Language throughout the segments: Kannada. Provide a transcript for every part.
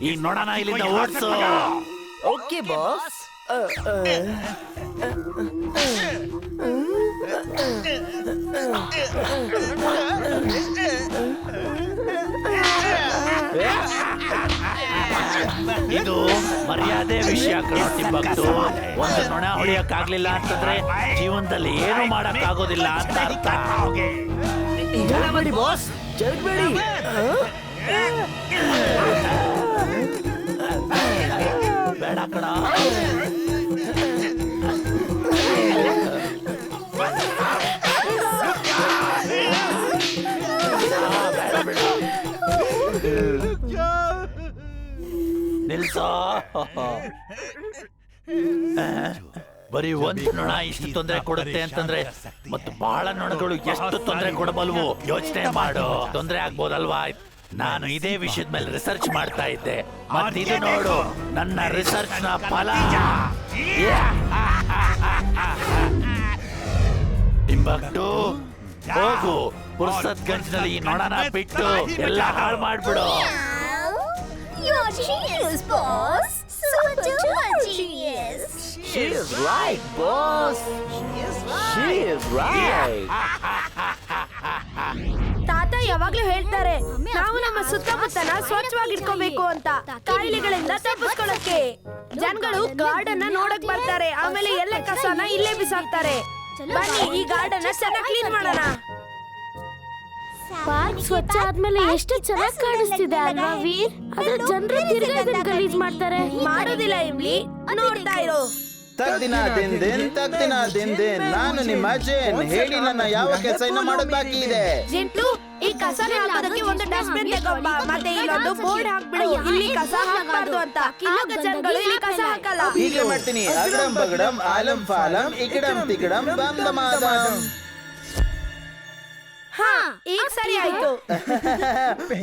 ಈ ನೋಡೋಣ ಇಲ್ಲಿಂದ ಓಡಿಸು. Okay boss. ಇದು ಮರ್ಯಾದೆ ವಿಷಯ ಟಿಂಬಕ್ಟು. ಒಂದು ನೊಣ ಹೊಡೆಯಕ್ಕಾಗ್ಲಿಲ್ಲ ಅಂತಂದ್ರೆ ಜೀವನದಲ್ಲಿ ಏನು ಮಾಡಕ್ಕಾಗೋದಿಲ್ಲ ಅಂತ ಅರ್ಥ. ಜರಗಬೇಡಿ ಬಾಸ್, ಜರಗಬೇಡಿ. ಬೇಡ ಕಣ. ನಿಲ್ಸೋ. ಬರೀ ಒಂದು ನೊಣ ಇಷ್ಟು ತೊಂದರೆ ಕೊಡುತ್ತೆ ಅಂತಂದ್ರೆ ಮತ್ತು ಬಹಳ ನೊಣಗಳು ಎಷ್ಟು ತೊಂದರೆ ಕೊಡಬಲ್ವು ಯೋಚನೆ ಮಾಡು. ತೊಂದರೆ ಆಗ್ಬೋದಲ್ವಾ? ನಾನು ಇದೇ ವಿಷಯದ ಮೇಲೆ ರಿಸರ್ಚ್ ಮಾಡ್ತಾ ಇದ್ದೆ. ಮತ್ತಿದು ನೋಡು ನನ್ನ ರಿಸರ್ಚ್ ನ ಫಲ. ಟಿಂಬಕ್ಟು, ಹೋಗು ಪುರ್ಸತ್ ಗಂಜ್ನಲ್ಲಿ ಈ ನೊಣನ ಬಿಟ್ಟು ಎಲ್ಲ ಹಾಳು ಮಾಡ್ಬಿಡು. You're genius, boss. Super genius. She is right, boss. She is right. ತಾತ ಯಾವಾಗ್ಲೂ ಹೇಳ್ತಾರೆ ನಾವು ನಮ್ಮ ಸುತ್ತಮುತ್ತನ ಸ್ವಚ್ಛವಾಗಿಟ್ಕೋಬೇಕು ಅಂತ, ಕಾಯಿಲೆಗಳಿಂದ ತಪ್ಪಿಸ್ಕೊಳ್ಳಕ್ಕೆ. ಜನಗಳು ಗಾರ್ಡನ್ ನೋಡಕ್ ಬರ್ತಾರೆ, ಆಮೇಲೆ ಎಲ್ಲ ಕಸನ ಇಲ್ಲೇ ಬಿಸಾಕ್ತಾರೆ. ಬನ್ನಿ ಈ ಗಾರ್ಡನ್ ಚೆನ್ನಾಗಿ ಕ್ಲೀನ್ ಮಾಡೋಣ. ಪಾರ್ಕ್ ಸ್ವಚ್ಛ ಆದ್ಮೇಲೆ ಎಷ್ಟು ಚೆನ್ನಾಗಿ ಕಾಣಿಸ್ತಿದೆ ಅಲ್ವಾ ವೀರ್? ಆದ್ರೆ ಜನರು ತಿರ್ಗಾ ಇದನ್ನ ಗಲೀಜ್ ಮಾಡ್ತಾರೆ. ಮಾಡೋದಿಲ್ಲ ಇಮ್ಲಿ, ನೋಡ್ತಾ ಇರೋ. ತಗ್ದಿನ ದಿನ ನಾನು ನಿಮ್ಮ ಜೇನ್. ಹೇಳಿ ನನ್ನ ಯಾವ ಕೆಲಸ ಇನ್ನ ಮಾಡೋದ್ ಬಾಕಿ ಇದೆ? ಜಿಂಟು, ಈ ಕಸನ ಹಾಕೋದಕ್ಕೆ ಒಂದು ಡಸ್ಟ್ಬಿನ್ ತಗೊಂಬ, ಮತ್ತೆ ಇಲ್ಲೊಂದು ಬೋರ್ಡ್ ಹಾಕ್ಬಿಡು, ಇಲ್ಲಿ ಕಸ ಹಾಕ್ಬಾರ್ದು ಅಂತ. ಆಗ ಜನಗಳು ಇಲ್ಲಿ ಕಸ ಹಾಕಲ್ಲ. ಹೀಗೆ ಮಾಡ್ತೀನಿ. ಅಗಡಂ ಬಗಡಂ ಆಲಂ ಫಾಲಂ ಇಗಡಂ ತಿಗಡಂ ಬಂದಮಾದಂ. ಹಾ, ಈಗ ಸರಿ ಆಯ್ತು.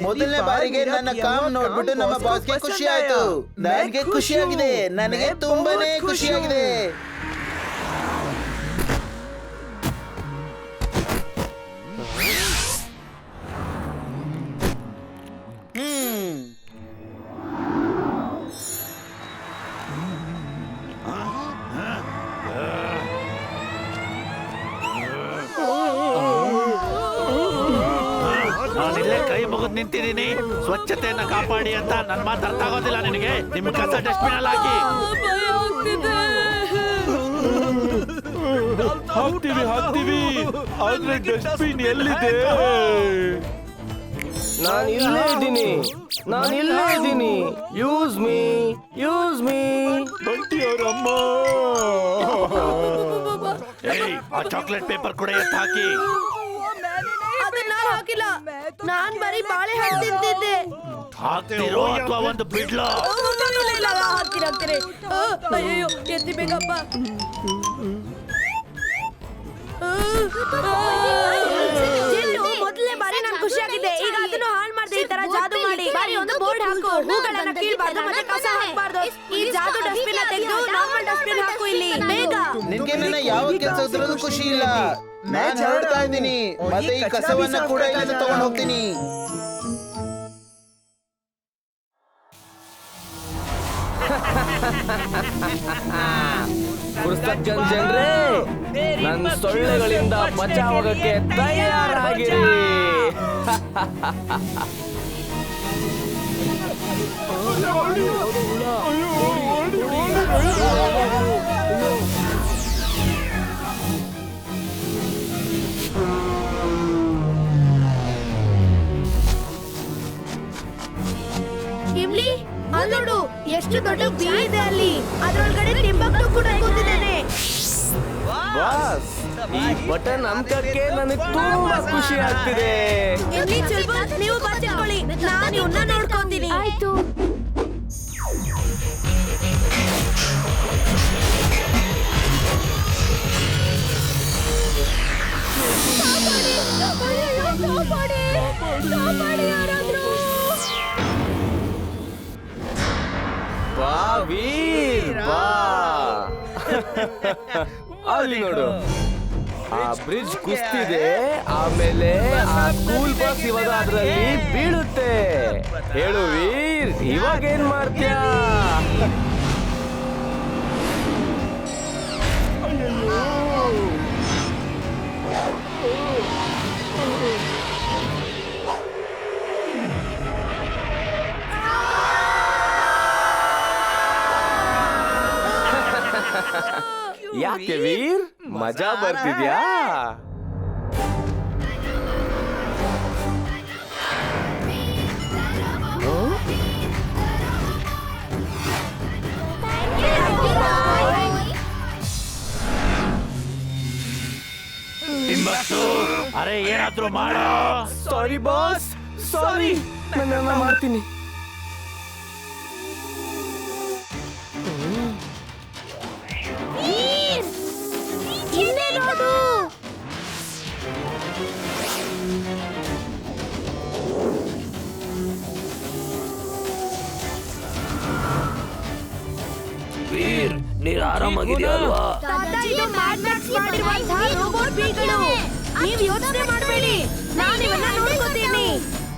ಮೊದಲನೇ ಬಾರಿಗೆ ನನ್ನ ಕಾಮ್ ನೋಡ್ಬಿಟ್ಟು ನಮ್ಮ ಬಾಸ್ಗೆ ಖುಷಿ ಆಯ್ತು. ನನಗೆ ಖುಷಿಯಾಗಿದೆ, ನನಗೆ ತುಂಬಾನೇ ಖುಷಿಯಾಗಿದೆ. ನಾನಿಲ್ಲೇ ಕೈ ಮುಗಿದು ನಿಂತಿದ್ದೀನಿ ಸ್ವಚ್ಛತೆಯನ್ನ ಕಾಪಾಡಿ ಅಂತ. ನನ್ನ ಮಾತು ಅರ್ಥ ಆಗೋದಿಲ್ಲ ನಿನಗೆ? ನಿಮ್ಮ ಕಸ ಡಸ್ಟ್ಬಿನ್ ಅಲ್ಲಿ ಹಾಕಿ. ಹಾಕ್ತೀವಿ ಆದ್ರೆ ಡಸ್ಟ್ಬಿನ್ ಎಲ್ಲಿದೆ? ನಾನು ಇಲ್ಲೇ ಇದ್ದೀನಿ. Use me. ಬಂಟಿ ಅವರಮ್ಮ, ಆ ಚಾಕ್ಲೇಟ್ ಪೇಪರ್ ಕೂಡ ಎತ್ತು ಹಾಕಿ. ಅದನ್ನ ಹಾಕಿಲ್ಲ, ನಾನ್ ಬರೀ ಬಾಳೆಹಣ್ಣು ತಿಂತಿದ್ದೆ. ಹಾಕ್ತಿರೋ ಅಥವಾ ಒಂದು ಬಿಡ್ಲೋ? ಹಾಕ್ತೀರಿ. ಅಯ್ಯೋ, ಎತ್ತಿ ಬೇಕಪ್ಪ. ಮೊದಲನೇ ಬಾರಿ ನಾನು ಖುಷಿಯಾಗಿದ್ದೆ. ಈಗ ಅದನ್ನು ಹಾಳು ಮಾಡಿದೆ. ಈ ತರ ಜಾದು ಮಾಡಿ ಬಾರಿ ಒಂದು ಬೋರ್ಡ್ ಹಾಕು. ಹೂಗಳನ್ನ ಕೀಳ್ಬಾರ್ದು ಮತ್ತೆ ಕಸ ಹಾಕ್ಬಾರ್ದು. ಈ ಜಾದು ಡಸ್ಟ್ಬಿನ್ ತೆಗೆದು ನಾರ್ಮಲ್ ಡಸ್ಟ್ಬಿನ್ ಹಾಕು ಇಲ್ಲಿ ಬೇಗ. ನಿನ್ಗೆ ನನ್ನ ಯಾವ ಕೆಲಸದ್ರಲ್ಲೂ ಖುಷಿ ಇಲ್ಲ. ನಾನು ಹೊರಡ್ತಾ ಇದ್ದೀನಿ, ಮತ್ತೆ ಈ ಕಸವನ್ನ ಕೂಡ ಇಲ್ಲಿಂದ ತಗೊಂಡು ಹೋಗ್ತೀನಿ. ಪುಸ್ತಕನ್ ಜನರೇ, ನನ್ನ ಸೊಳ್ಳೆಗಳಿಂದ ಬಚಾವಾಗಕ್ಕೆ ತಯಾರಾಗಿರಿ. ಇಮ್ಲಿ, ಅಲ್ಲೋಡು ಎಷ್ಟು ದೊಡ್ಡ ಬೀ ಇದೆ ಅಲ್ಲಿ. ಅದರೊಳಗಡೆ ಟಿಂಬಕ್ಟು ಕೂಡ ಕೂತಿದ್ದಾನೆ. ಬಾಸ್, ಈ ಬಟನ್ ಅಮ್ಕಕ್ಕೆ ನನಗೆ ತುಂಬಾ ಖುಷಿ ಆಗ್ತಿದೆ. ಇಮ್ಲಿ, ಚುಲ್ಬುಲ್, ನೀವು ಬಚ್ಚಿಟ್ಕೊಳ್ಳಿ, ನಾನು ಇವನ್ನ ನೋಡ್ಕೊಂತೀನಿ. ಆಯ್ತು. ಬಾ ವೀರ್, ಬಾ. ಅಲ್ಲಿ ನೋಡು. ಆ ಬ್ರಿಡ್ಜ್ ಕುಸ್ತಿದೆ, ಆಮೇಲೆ ಆ ಸ್ಕೂಲ್ ಬಸ್ ಇವಾಗ ಅದರಲ್ಲಿ ಬೀಳುತ್ತೆ. ಹೇಳು ವೀರ್, ಇವಾಗ ಏನ್ ಮಾಡ್ತೀಯ? ಯಾಕೆ ವೀರ್, ಮಜಾ ಬರ್ತಿದ್ಯಾ? ತಿಮ್ಮಕ್ಸು, ಅರೆ ಏನಾದ್ರೂ ಮಾಡೋ. ಸಾರಿ ಬಾಸ್, ಸಾರಿ, ನಾನು ಮಾಡ್ತೀನಿ. ಇಲ್ಲೇ ನೋಡು. ವೀರ್, ನೀನ್ ಆರಾಮಾಗಿದ್ಯಾ ಅಲ್ವಾ? ತಾತ, ಇದು ಮ್ಯಾಡ್ ಮ್ಯಾಕ್ಸ್ ಮಾಡಿರುವಂತಹ ರೋಬೋಟ್ ಬೀಗಳು. ನೀವ್ ಯೋಚನೆ ಮಾಡಬೇಡಿ, ನಾನು ಇವನ್ನ ನೋಡ್ಕೋತೀನಿ.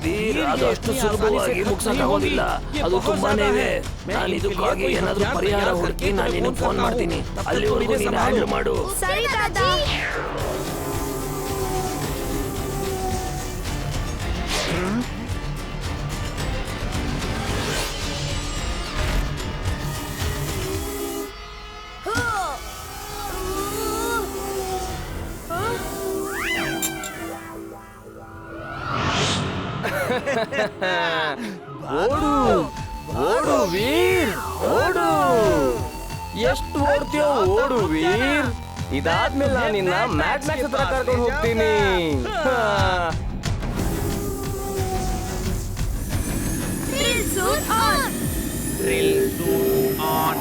ವೀರ್, ಅದು ಅಷ್ಟು ಸುಲಭವಾಗಿ ಮುಗ್ಸಕ್ಕಾಗೋದಿಲ್ಲ. ಅದು ತುಂಬಾನೇ ಇದೆ. ನಾನು ಇದಕ್ಕಾಗಿ ಏನಾದ್ರೂ ಪರಿಹಾರ ಹುಡುಕಿ ನಾನು ನಿನಗೆ ಫೋನ್ ಮಾಡ್ತೀನಿ. ಅಲ್ಲಿವರೆಗೂ ನೀನು ಹ್ಯಾಂಡಲ್ ಮಾಡು. ಸರಿ ತಾತ. ಓಡು, ಓಡು ವೀರ್, ಓಡು. ಎಷ್ಟು ಓಡ್ತೀಯೋ ಓಡು ವೀರ್. ಇದಾದ್ಮೇಲೆ ನಾನು ನಿನ್ನ ಮ್ಯಾಡ್ ಮ್ಯಾಕ್ಸ್ ಹತ್ರ ಕರ್ಕೊಂಡು ಹೋಗ್ತೀನಿ. Drill suit on.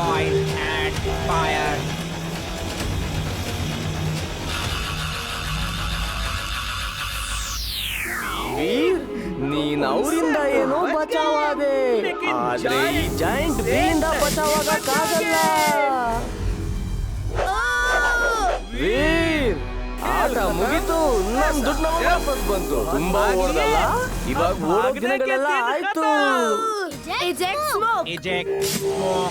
Oil and fire. ವೀರ್, ನೀನ್ ಅವರಿಂದ ಏನೋ ಬಚಾವಾದೆ, ಆದ್ರೆ ಈ ಜಾಯಿಂಟ್ ಬೀಯಿಂದ ಬಚಾವಾಗಕ್ಕಾಗಲ್ಲ. ವೀರ್, ಆಟ ಮುಗಿತು, ನಮ್ ದುಡ್ಡು ನಮಗೆ ವಾಪಸ್ ಬಂತು. ತುಂಬಾ ಓಡ್ದಲ್ಲ, ಇವಾಗ ಓಡೋ ದಿನಗಳೆಲ್ಲ ಆಯ್ತು. Eject smoke.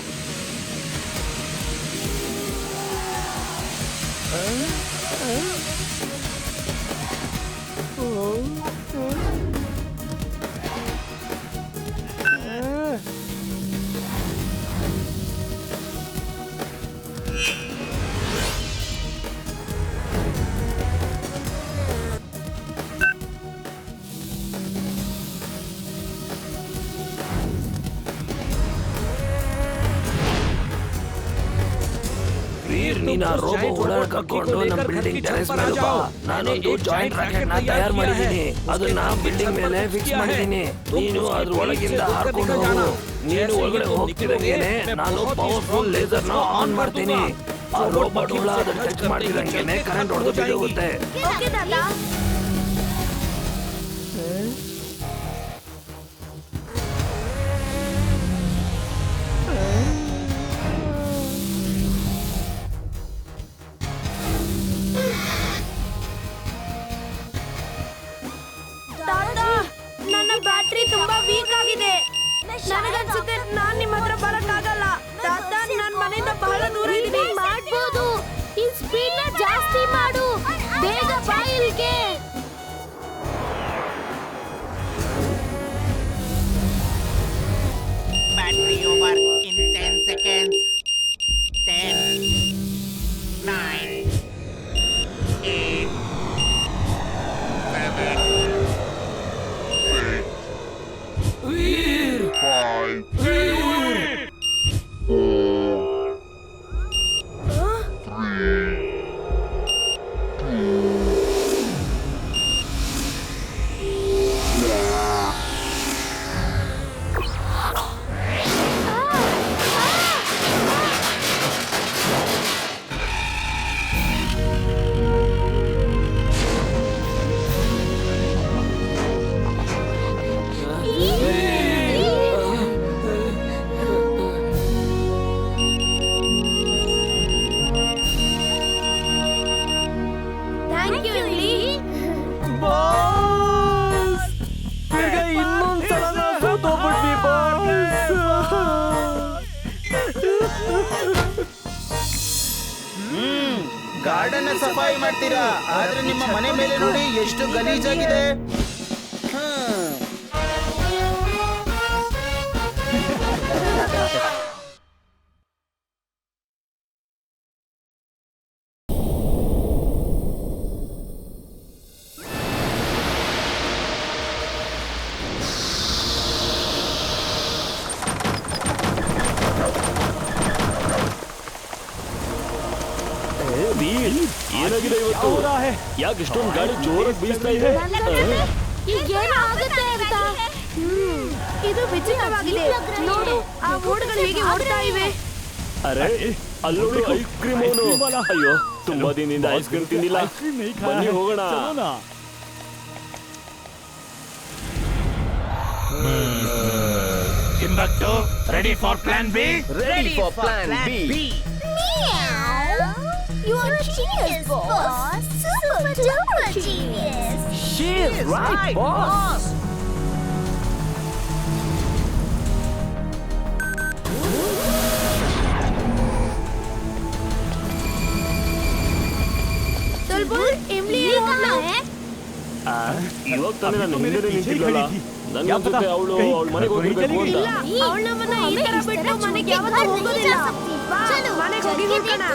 ವೀರ್, ನೀನ್ ಆ ರೋಬೋ ಓಡಾಡ ಕರ್ಕೊಂಡು ನಮ್ಮ ಬಿಲ್ಡಿಂಗ್ ಟೆರೆಸ್ ಮೇಲೆ ಬಾ. ನಾನೊಂದು ಜಾಯಿಂಟ್ ರಾಕೆಟ್ ನ ತಯಾರು ಮಾಡಿದ್ದೀನಿ. ಅದನ್ನ ಬಿಲ್ಡಿಂಗ್ ಮೇಲೆ ಫಿಕ್ಸ್ ಮಾಡಿದ್ದೀನಿ. ನೀನು ಅದ್ರ ಒಳಗಿಂದ ಹಾರ್ಕೊಂಡು ಹೋಗು. ನೀನು ಒಳಗಡೆ ಹೋಗ್ತಿದಂಗೆನೆ ನಾನು ಪವರ್ಫುಲ್ ಲೇಸರ್ ನ ಆನ್ ಮಾಡ್ತೀನಿ. ಆ ರೋಬೋಟ್ ಹುಳ ಅದನ್ನ ಟಚ್ ಮಾಡಿದಂಗೆನೆ ಕರೆಂಟ್ ಹೊಡೆದು ಬಿದ್ದೋಗುತ್ತೆ. Okay, ತಾತ. ತಾತ, ನನ್ನ ಬ್ಯಾಟ್ರಿ ತುಂಬಾ ವೀಕ್ ಆಗಿದೆ. ನನಗನ್ಸುತ್ತೆ ನಾನ್ ನಿಮ್ಮ ಹತ್ರ ಬರಕ್ಕಾಗಲ್ಲ. ತಾತ, ನಾನ್ ಮನೆಯಿಂದ ಬಹಳ ದೂರ ಇದ್ದೀನಿ. ಮಾಡ್ಬೋದು. ಈ ಸ್ಪೀಡ್ ನ ಜಾಸ್ತಿ ಮಾಡು. ಬೇಗ ಬಾ ಇಲ್ಲಿಗೆ. Battery over in 10 seconds. 10, 9, 8, 7, ವೀರ್, 5, ವೀರ್, 3, 2, ಕಾಡನ್ನ ಸಫಾಯಿ ಮಾಡ್ತೀರಾ, ಆದ್ರೆ ನಿಮ್ಮ ಮನೆ ಮೇಲೆ ನೋಡಿ ಎಷ್ಟು ಗಲೀಜಾಗಿದೆ. ಏನಾಗಿದೆ ಇವತ್ತು? ಯಾಕೆ ಇಷ್ಟೊಂದು ಗಾಳಿ ಜೋರಾಗಿ ಬೀಸ್ತಾ ಇದೆ? ಈಗ ಏನು ಆಗುತ್ತೆ ಅಂತ. ಇದು ವಿಚಿತ್ರವಾಗಿದೆ. ನೋಡು, ಆ ಮೋಡಗಳು ಹೇಗೆ ಓಡ್ತಾ ಇವೆ. ಅರೆ ಅಲ್ಲೋಡು ಐಸ್ ಕ್ರೀಮ್ ಅವನು. ಅಯ್ಯೋ, ತುಂಬಾ ದಿನದಿಂದ ಐಸ್ ಕ್ರೀಮ್ ತಿಂದಿಲ್ಲ. ಬನ್ನಿ ಹೋಗೋಣ. Timbuktu, ready for plan B? Ready for plan B. You are genius, boss. Super duper genius. She's right, boss. Tulbul, Imli कहाँ है? ಇವಾಗ ತಾನೇ ನಾನು ಹಿಂದೆ ನಿಂತಿದ್ಲಲ್ಲ, ನನ್ನ ಜೊತೆ ಅವಳು ಅವಳ ಮನೆಗೆ ಹೋಗಿರ್ಬೇಕು ಅಂತ. ಇಲ್ಲ, ಅವಳು ನಮ್ಮನ್ನ ಈ ತರ ಬಿಟ್ಟು ಮನೆಗೆ ಯಾವತ್ತೂ ಹೋಗೋದಿಲ್ಲ. ಬಾ, ಮನೆಗೆ ಹೋಗಿ ಹುಡ್ಕೋಣ.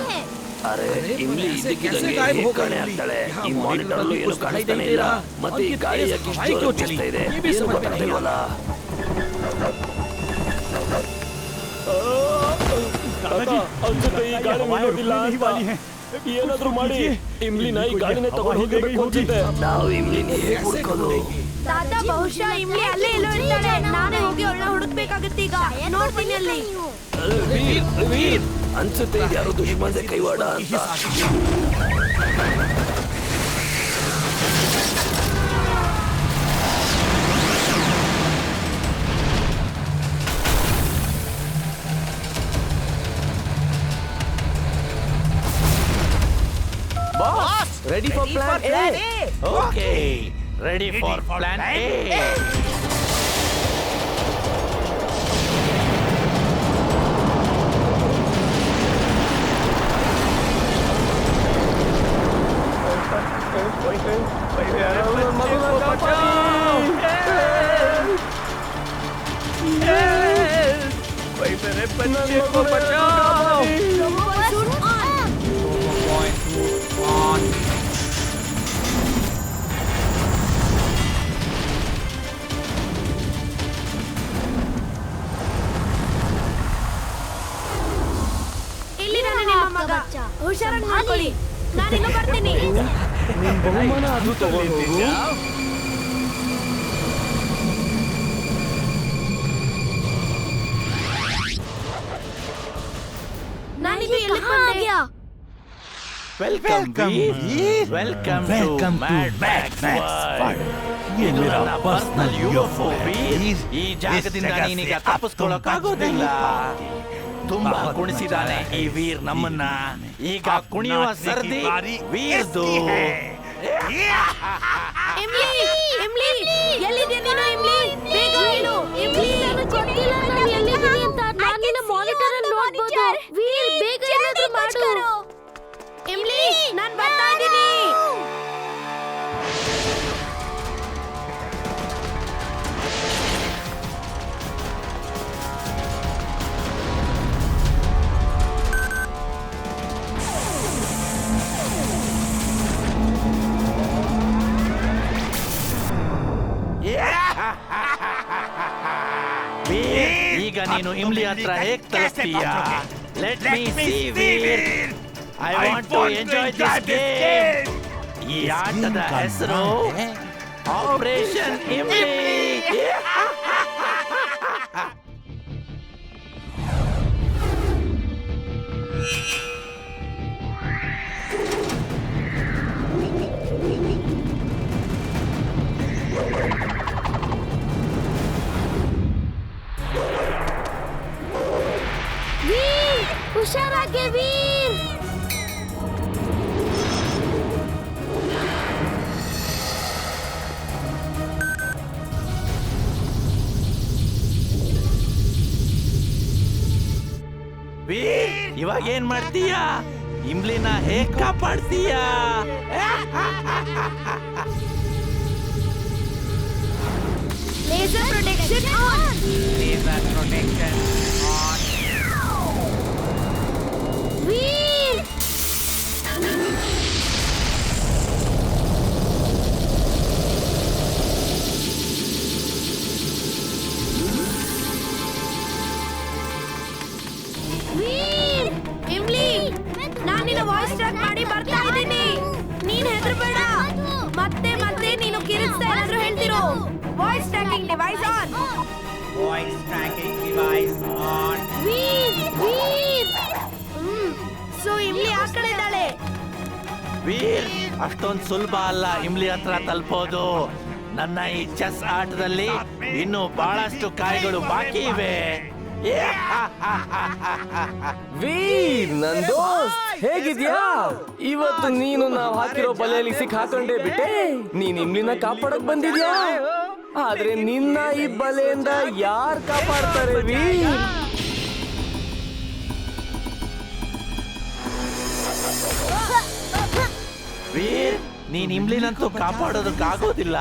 ಅರೆ ಇಮ್ಲಿ ಇದಕ್ಕಿದ್ದಂಗೆ ಹೇಗೆ ಕಾಣೆ ಆಗ್ತಾಳೆ? ಈ ಮಾನಿಟರ್ ಅಲ್ಲೂ ಏನು ಕಾಣಿಸ್ತಾನೆ ಇಲ್ಲ. ಮತ್ತೆ ಈ ಗಾಳಿ ಯಾಕೆ ಇಷ್ಟು ಜೋರಾಗಿ ಬೀಸ್ತಾ ಇದೆ? ಏನು ಗೊತ್ತಾಗ್ತಿಲ್ವಲ್ಲ. ಅನ್ಸುತ್ತೆ ಈ ಗಾಳಿ ನಿಲ್ಲೋದಿಲ್ಲ ಅಂತ. ಏನಾದ್ರೂ ಮಾಡಿ ಇಮ್ಲಿನ ಈ ಗಾಳಿನೇ ತಗೊಂಡು ಹೋಗಿರ್ಬೇಕು ಅನ್ಸುತ್ತೆ. ನಾವು ಇಮ್ಲಿನ ಹೇಗೆ ಹುಡ್ಕೋದು? ತಾತ, ಬಹುಶಃ ಇಮ್ಲಿ ಅಲ್ಲೇ ಎಲ್ಲೋ ಇರ್ತಾಳೆ. ನಾನೇ ಹೋಗಿ ಅವಳನ್ನ ಹುಡುಕ್ಬೇಕಾಗತ್ತೆ. ಈಗ ನೋಡ್ತೀನಿ ಅಲ್ಲಿ. ವೀರ್ ಅನ್ಸುತ್ತೆ ಇದು ಯಾರೋ ದುಶ್ಮನ್ದೆ ಕೈವಾಡ ಅಂತ. Boss, ready for plan A. Okay, ready for plan A. ಇಲ್ಲಿ ನಾನು ನಿಮ್ಮ ಮಗ. ಹುಷಾರಾಗಿ ನೋಡ್ಕೊಳ್ಳಿ. ನಾನಿನ್ನು ಬರ್ತೀನಿ. ನಿನ್ ಬಹುಮಾನ ಅದು ತಗೊಂಡು ಹೋಗು. ನಾನಿನ್ನು ಎಲ್ಲಿ ಬಂದೆ? Welcome welcome to Mad Max world. ಇದು ನನ್ನ ಪರ್ಸನಲ್ ಯುಎಫ್ಒ ವೀರ್. ಈ ಜಾಗದಿಂದ ನೀನೀಗ ತಪ್ಪಿಸ್ಕೊಳ್ಳೋಕ್ಕಾಗೋದಿಲ್ಲ. ತುಂಬಾ ಕುಣಿಸಿದಾನೆ ಈ ವೀರ್ ನಮ್ಮನ್ನ. ಈಗ ಕುಣಿಯುವ ಸರ್ದಿ ವೀರ್ದು. ಇಮ್ಲಿ, ಇಮ್ಲಿ, ಎಲ್ಲಿದ್ಯಾ ನೀನು? ಇಮ್ಲಿ, ಬೇಗ ಹೇಳು. ಇಮ್ಲಿ, ನನಗೆ ಗೊತ್ತಿಲ್ಲ ನಾನು ಎಲ್ಲಿದ್ದೀನಿ ಅಂತ. ನಾನು ನಿನ್ನ ಮಾನಿಟರ್ ಅಲ್ಲಿ ನೋಡ್ಬೋದು. ವೀರ್, ಬೇಗ ಏನಾದ್ರೂ ಮಾಡು. ಇಮ್ಲಿ, ನಾನ್ ಬರ್ತಾ ಇದ್ದೀನಿ. ವೀರ್, ಈಗ ನೀನು ಇಮ್ಲಿ ಹತ್ರ ಹೇಗ್ ತಲುಪ್ತೀಯ? Let me see Veer. I want to enjoy this game. ಈ ಆಟದ ಹೆಸರು ಆಪರೇಷನ್ ಇಮ್ಲಿ. ವೀರ್, ಹುಷಾರಾಗಿ ವೀರ್. ವೀರ್, ಇವಾಗ ಏನ್ ಮಾಡ್ತೀಯಾ? ಇಮ್ಲಿನ ಹೇಗ್ ಕಾಪಾಡ್ತೀಯಾ? Laser protection on. Laser protection on. Veer Veer Imli, ನಾನ್ ನಿನ್ನ ವಾಯ್ಸ್ ಟ್ರ್ಯಾಕ್ ಮಾಡಿ ಬರ್ತಾ ಇದ್ದೀನಿ. ನೀನ್ ಹೆದರ್ಬೇಡ. ಮತ್ತೆ ಮತ್ತೆ ನೀನು ಕಿರಿಸ್ತಾ ಏನಾದ್ರೂ ಹೇಳ್ತಿರೋ. Voice tracking device on. Voice tracking device on. Veer Veer so Imli ಆ ಕಡೆ ಇದ್ದಾಳೆ. ವೀರ್, ಅಷ್ಟೊಂದ್ ಸುಲಭ ಅಲ್ಲ ಇಮ್ಲಿ ಹತ್ರ ತಲುಪೋದು. ನನ್ನ ಈ ಚೆಸ್ ಆಟದಲ್ಲಿ ಇನ್ನು ಬಹಳಷ್ಟು ಕಾಯಿಗಳು ಬಾಕಿ ಇವೆ. ವೀರ್ ನನ್ ದೋಸ್ತ್, ಹೇಗಿದ್ಯಾ? ಇವತ್ತು ನೀನು ನಾವ್ ಹಾಕಿರೋ ಬಲೆಯಲ್ಲಿ ಸಿಕ್ಕಾಕೊಂಡೇ ಬಿಟ್ಟೆ. ನೀನ್ ಇಮ್ಲಿನ ಕಾಪಾಡಕ್ ಬಂದಿದ್ಯಾ? ಆದ್ರೆ ನಿನ್ನ ಈ ಬಲೆಯಿಂದ ಯಾರ್ ಕಾಪಾಡ್ತಾರೆ ವೀರ್? ವೀರ್, ನೀನ್ ಇಮ್ಲಿನಂತೂ ಕಾಪಾಡೋದಕ್ಕಾಗೋದಿಲ್ಲ.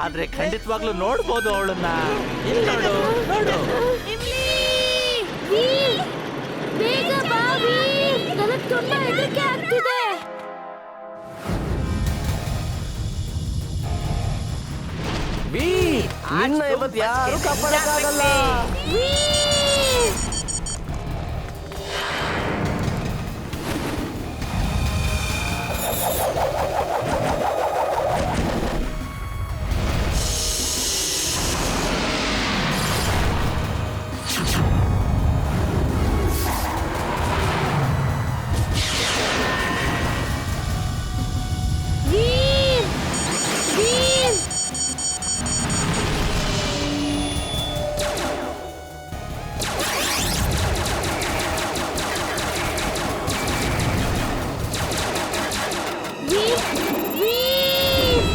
ಆದ್ರೆ ಖಂಡಿತವಾಗ್ಲೂ ನೋಡ್ಬೋದು ಅವಳನ್ನ. ಇಲ್ಲಿ ನೋಡು ನೋಡು. ಇಮ್ಲಿ, ವೀರ್ ಬೇಗ ಬಾ ವೀರ್, ನನಗ್ ತುಂಬಾ ಹೆದರಿಕೆ ಆಗ್ತಿದೆ. ವೀರ್, ನಿನ್ನ ಇವತ್ತು ಯಾರು ಕಾಪಾಡಕ್ಕಾಗಲ್ಲ. ವೀರ್ ವೀರ್ ವೀರ್ ವೀರ್ ವೀರ್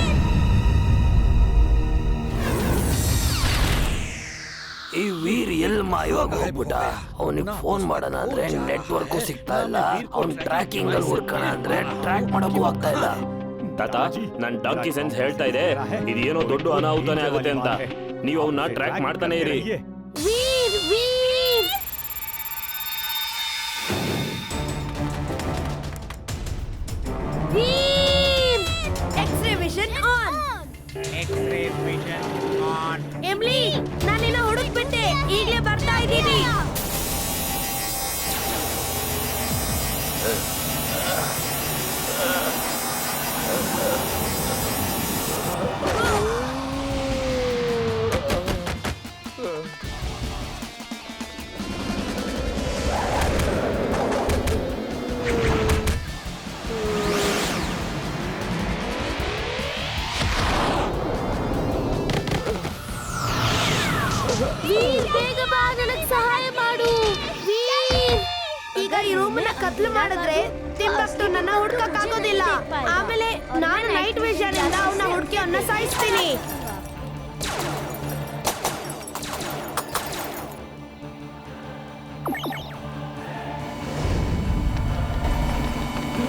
ಈ ವೀರ್ ಎಲ್ಲಿ ಮಾಯವಾಗಿ ಹೋಗ್ಬಿಟ್ಟ? ಅವನಿಗೆ ಫೋನ್ ಮಾಡೋಣ ಅಂದ್ರೆ ನೆಟ್ವರ್ಕು ಸಿಗ್ತಾ ಇಲ್ಲ. ಅವ್ನ್ ಟ್ರ್ಯಾಕಿಂಗ್ ಅಲ್ಲಿ ಹುಡ್ಕೋಣ ಅಂದ್ರೆ ಟ್ರ್ಯಾಕ್ ಮಾಡಕ್ಕೂ ಆಗ್ತಾ ಇಲ್ಲ. ತಾತ, ನನ್ ಡಾಂಕಿ ಸೆನ್ಸ್ ಹೇಳ್ತಾ ಇದೆ ಇದೇನೋ ದೊಡ್ಡ ಅನಾಹುತನೇ ಆಗುತ್ತೆ ಅಂತ. ನೀವು ಅವನ್ನ ಟ್ರ್ಯಾಕ್ ಮಾಡ್ತಾನೆ ಇರಿ. Veer Veer Veer X-ray vision on. X-ray vision on. Imli, ನಾನು ನಿನ್ನ ಹುಡುಕ್ಬಿಟ್ಟೆ. ಈಗಲೇ ಬರ್ತಾ ಇದ್ದೀನಿ. ವೀರ್ ಬೇಗ ಬಾ, ನನಗ್ ಸಹಾಯ ಮಾಡು ವೀರ್. ಈಗ ಈ ರೂಮನ್ನ ಕತ್ಲು ಮಾಡಿದ್ರೆ ತಿಂಬಕ್ತು ನನ್ನ ಹುಡ್ಕಕ್ ಆಗೋದಿಲ್ಲ. ಆಮೇಲೆ ನಾನು ನೈಟ್ ವಿಷನ್ ಇಂದ ಅವನ ಹುಡ್ಕಿ ಅವನ್ನ ಸಾಯಿಸ್ತೀನಿ.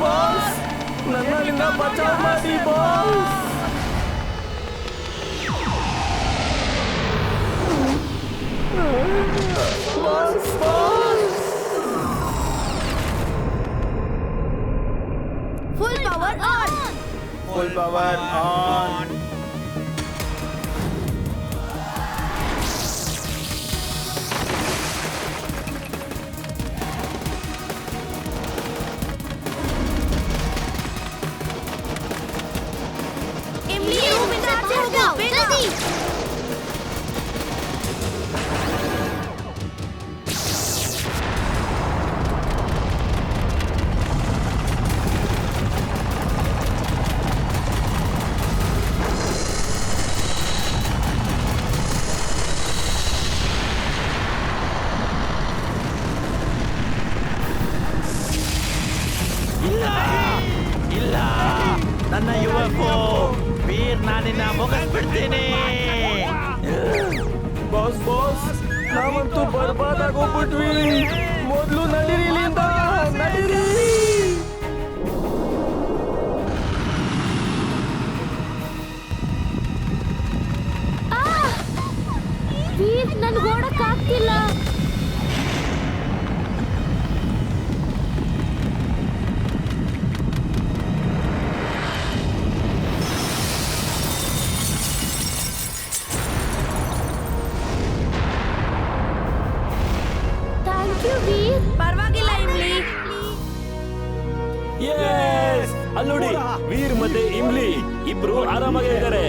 ಬಾಸ್, ನನ್ನಿಂದ ಬಚಾವ್ ಮಾಡಿ boss. Boss boss, full power on. Full power on. Imli, ರೂಮಿಂದ ಆಚೆ ಹೋಗು, ಬೇಗ. ಇಲ್ಲ ಇಲ್ಲ, ನನ್ನ ಯುವಕೋ ವೀರ್, ನಾನಿನ್ನ ಮುಗಿಸ್ಬಿಡ್ತೀನಿ. ಬಾಸ್ ಬಾಸ್, ನಾವಂತೂ ಬರ್ಬಾದ್ ಆಗೋಗ್ಬಿಟ್ವಿ. ಮೊದ್ಲು ನಡೀರಿ ಇಲ್ಲಿಂದ, ನಡೀರಿ. Yes! ಅಲ್ಲ್ ನೋಡಿ, ವೀರ್ ಮತ್ತೆ ಇಮ್ಲಿ ಇಬ್ರು ಆರಾಮಾಗೇ ಇದ್ದಾರೆ.